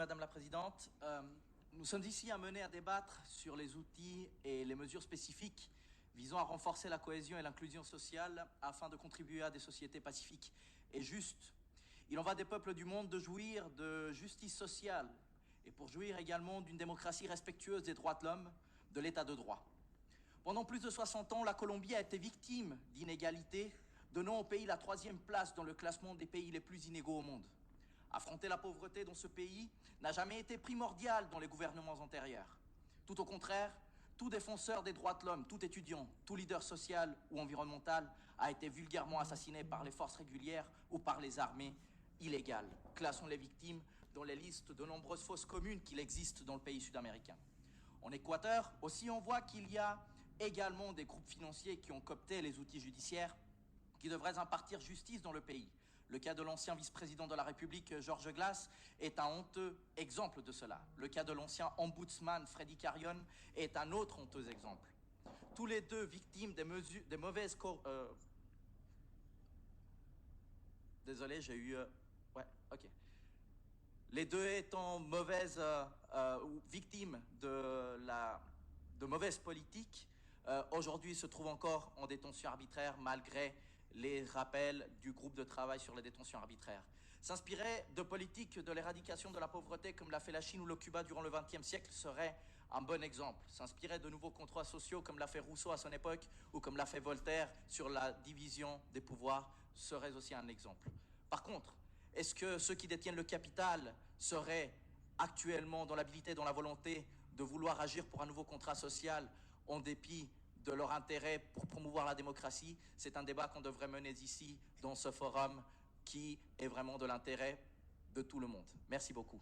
Madame la Présidente. Nous sommes ici amenés à débattre sur les outils et les mesures spécifiques visant à renforcer la cohésion et l'inclusion sociale afin de contribuer à des sociétés pacifiques et justes. Il en va des peuples du monde de jouir de justice sociale et pour jouir également d'une démocratie respectueuse des droits de l'homme, de l'état de droit. Pendant plus de 60 ans, la Colombie a été victime d'inégalités, donnant au pays la 3e place dans le classement des pays les plus inégaux au monde. Affronter la pauvreté dans ce pays n'a jamais été primordial dans les gouvernements antérieurs. Tout au contraire, tout défenseur des droits de l'homme, tout étudiant, tout leader social ou environnemental a été vulgairement assassiné par les forces régulières ou par les armées illégales. Classons les victimes dans les listes de nombreuses fosses communes qu'il existe dans le pays sud-américain. En Équateur, aussi, on voit qu'il y a également des groupes financiers qui ont coopté les outils judiciaires qui devraient impartir justice dans le pays. Le cas de l'ancien vice-président de la République, Georges Glass, est un honteux exemple de cela. Le cas de l'ancien ombudsman, Freddy Carion, est un autre honteux exemple. Tous les deux victimes des mauvaises... Désolé, j'ai eu... Ouais, ok. Les deux étant victimes de mauvaises politiques, aujourd'hui se trouvent encore en détention arbitraire malgré les rappels du groupe de travail sur la détention arbitraire. S'inspirer de politiques de l'éradication de la pauvreté comme l'a fait la Chine ou le Cuba durant le XXe siècle serait un bon exemple. S'inspirer de nouveaux contrats sociaux comme l'a fait Rousseau à son époque ou comme l'a fait Voltaire sur la division des pouvoirs serait aussi un exemple. Par contre, est-ce que ceux qui détiennent le capital seraient actuellement dans l'habilité, dans la volonté de vouloir agir pour un nouveau contrat social en dépit de leur intérêt pour promouvoir la démocratie? C'est un débat qu'on devrait mener ici, dans ce forum, qui est vraiment de l'intérêt de tout le monde. Merci beaucoup.